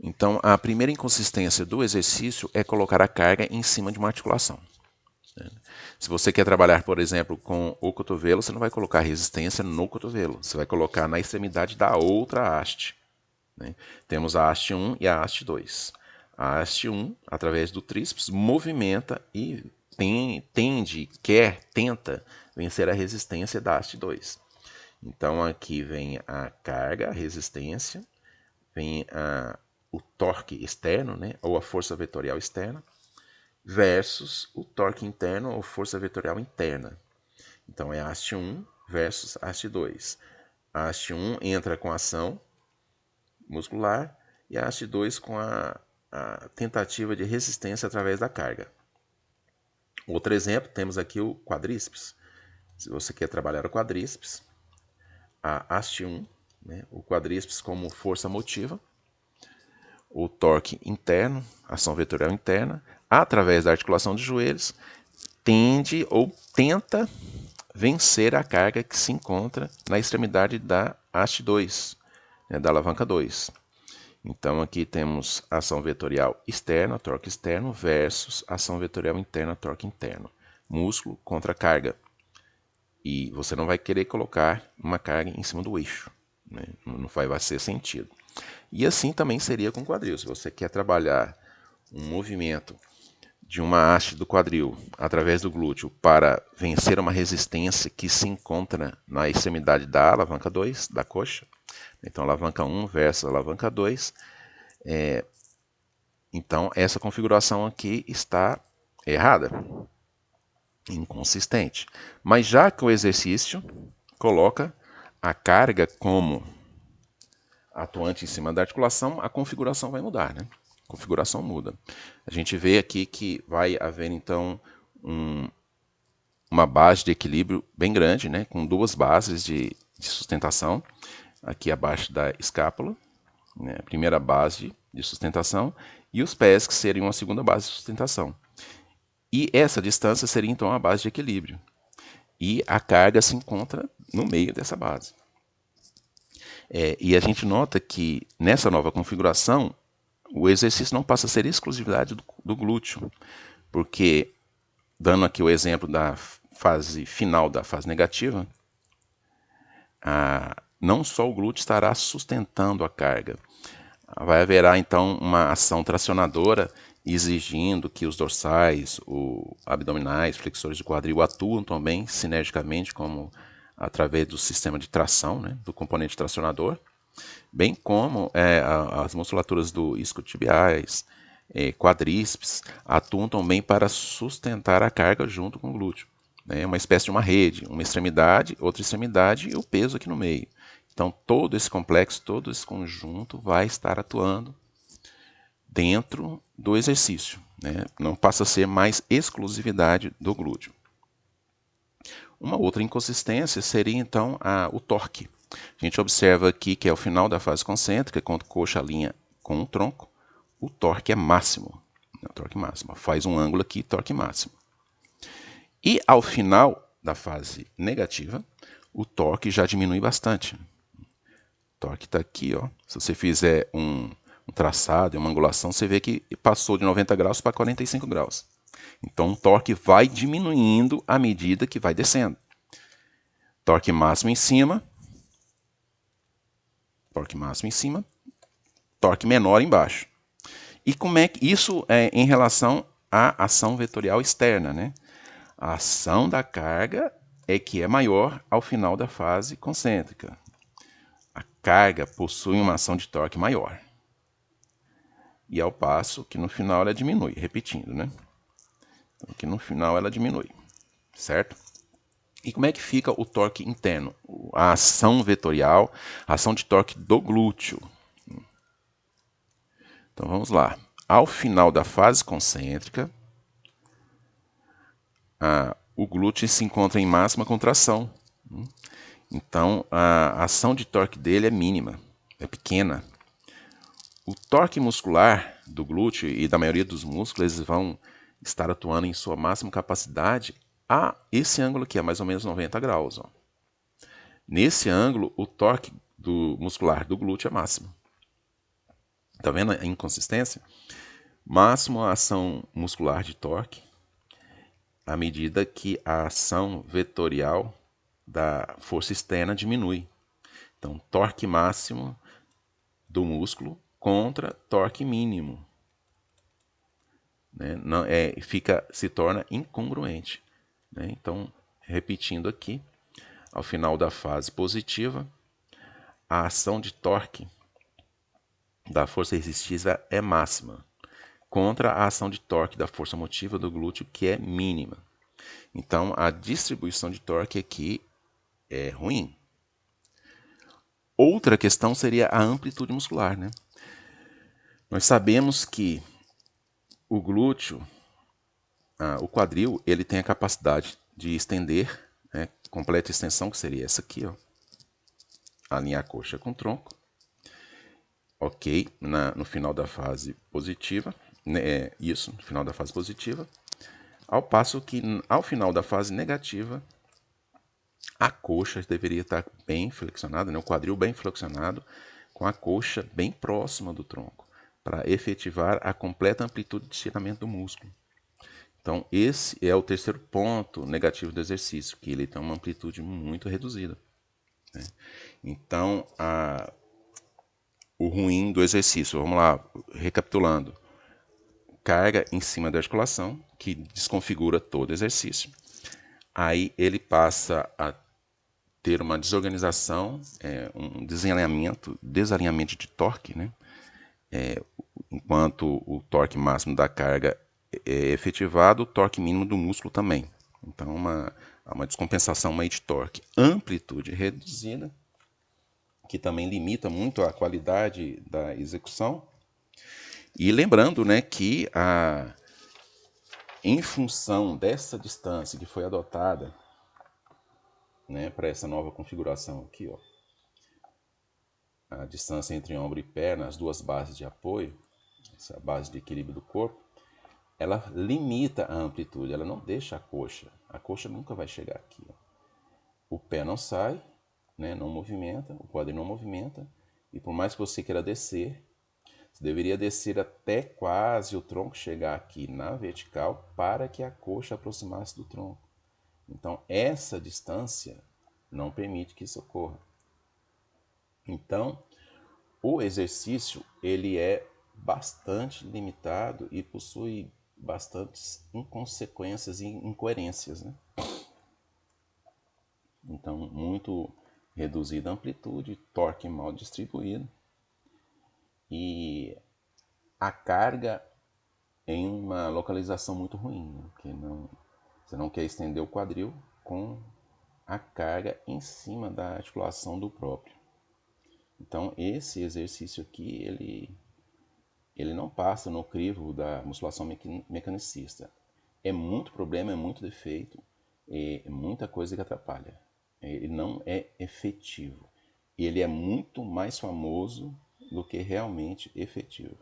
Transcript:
Então, a primeira inconsistência do exercício é colocar a carga em cima de uma articulação. Se você quer trabalhar, por exemplo, com o cotovelo, você não vai colocar resistência no cotovelo, você vai colocar na extremidade da outra haste. Temos a haste 1 e a haste 2. A haste 1, através do tríceps, movimenta e tenta vencer a resistência da haste 2. Então aqui vem a carga, a resistência, vem o torque externo, ou a força vetorial externa, versus o torque interno ou força vetorial interna. Então é a haste 1 versus a haste 2. A haste 1 entra com a ação muscular e a haste 2 com a tentativa de resistência através da carga. Outro exemplo, temos aqui o quadríceps. Se você quer trabalhar o quadríceps, a haste 1, o quadríceps como força motiva, o torque interno, ação vetorial interna, através da articulação dos joelhos, tende ou tenta vencer a carga que se encontra na extremidade da haste 2, da alavanca 2. Então aqui temos ação vetorial externa, torque externo, versus ação vetorial interna, torque interno. Músculo contra carga. E você não vai querer colocar uma carga em cima do eixo. Não vai ser sentido. E assim também seria com o quadril. Se você quer trabalhar um movimento de uma haste do quadril através do glúteo para vencer uma resistência que se encontra na extremidade da alavanca 2, da coxa, então alavanca 1 versus alavanca 2, então essa configuração aqui está errada, inconsistente. Mas já que o exercício coloca a carga como atuante em cima da articulação, a configuração vai mudar, né? A configuração muda. A gente vê aqui que vai haver então uma base de equilíbrio bem grande, né? Com duas bases de sustentação, aqui abaixo da escápula, né? A primeira base de sustentação, e os pés, que seriam a segunda base de sustentação. E essa distância seria então a base de equilíbrio. E a carga se encontra no meio dessa base. E a gente nota que nessa nova configuração, o exercício não passa a ser exclusividade do glúteo, porque, dando aqui o exemplo da fase final da fase negativa, não só o glúteo estará sustentando a carga. Vai haverá então uma ação tracionadora exigindo que os dorsais, abdominais, flexores de quadril atuam também sinergicamente como através do sistema de tração, do componente tracionador, bem como as musculaturas do isquiotibiais, quadríceps, atuam também para sustentar a carga junto com o glúteo. Uma espécie de uma rede, uma extremidade, outra extremidade e o peso aqui no meio. Então, todo esse complexo, todo esse conjunto vai estar atuando dentro do exercício. Não passa a ser mais exclusividade do glúteo. Uma outra inconsistência seria, então, o torque. A gente observa aqui que é o final da fase concêntrica, quando a coxa alinha com o tronco, o torque é máximo. O torque máximo. Faz um ângulo aqui, torque máximo. E ao final da fase negativa, o torque já diminui bastante. O torque está aqui, ó. Se você fizer um traçado, uma angulação, você vê que passou de 90 graus para 45 graus. Então o torque vai diminuindo à medida que vai descendo. Torque máximo em cima, torque máximo em cima, torque menor embaixo. E como é que isso é em relação à ação vetorial externa, A ação da carga é que é maior ao final da fase concêntrica. A carga possui uma ação de torque maior. E ao passo que no final ela diminui, repetindo, Então, aqui no final ela diminui, certo? E como é que fica o torque interno? A ação vetorial, a ação de torque do glúteo. Então vamos lá. Ao final da fase concêntrica, o glúteo se encontra em máxima contração. Então a ação de torque dele é mínima, é pequena. O torque muscular do glúteo e da maioria dos músculos, eles vão estar atuando em sua máxima capacidade a esse ângulo aqui, é mais ou menos 90 graus. Ó. Nesse ângulo, o torque muscular do glúteo é máximo. Tá vendo a inconsistência? Máximo a ação muscular de torque à medida que a ação vetorial da força externa diminui. Então, torque máximo do músculo contra torque mínimo, né? Não, se torna incongruente, né? Então, repetindo aqui, ao final da fase positiva, a ação de torque da força resistiva é máxima, contra a ação de torque da força motiva do glúteo, que é mínima. Então, a distribuição de torque aqui é ruim. Outra questão seria a amplitude muscular, né? Nós sabemos que o glúteo, o quadril, ele tem a capacidade de estender, né, completa extensão, que seria essa aqui, ó, alinhar a coxa com o tronco, ok, no final da fase positiva, né, isso, no final da fase positiva, ao passo que ao final da fase negativa, a coxa deveria estar bem flexionada, né, o quadril bem flexionado, com a coxa bem próxima do tronco, para efetivar a completa amplitude de estiramento do músculo. Então, esse é o terceiro ponto negativo do exercício, que ele tem uma amplitude muito reduzida, né? Então, o ruim do exercício, vamos lá, recapitulando. Carga em cima da articulação, que desconfigura todo o exercício. Aí ele passa a ter uma desorganização, um desalinhamento de torque, né? Enquanto o torque máximo da carga é efetivado, o torque mínimo do músculo também. Então, há uma descompensação meio de torque. Amplitude reduzida, que também limita muito a qualidade da execução. E lembrando, né, que em função dessa distância que foi adotada, né, para essa nova configuração aqui, ó, a distância entre ombro e perna, as duas bases de apoio, essa base de equilíbrio do corpo, ela limita a amplitude, ela não deixa a coxa nunca vai chegar aqui, ó. O pé não sai, né, não movimenta, o quadril não movimenta, e por mais que você queira descer, você deveria descer até quase o tronco chegar aqui na vertical para que a coxa aproximasse do tronco. Então, essa distância não permite que isso ocorra. Então, o exercício ele é bastante limitado e possui bastantes inconsequências e incoerências, né? Então, muito reduzida a amplitude, torque mal distribuído e a carga em uma localização muito ruim, né? Porque você não quer estender o quadril com a carga em cima da articulação do próprio. Então, esse exercício aqui, ele não passa no crivo da musculação mecanicista. É muito problema, é muito defeito, é muita coisa que atrapalha. Ele não é efetivo. Ele é muito mais famoso do que realmente efetivo.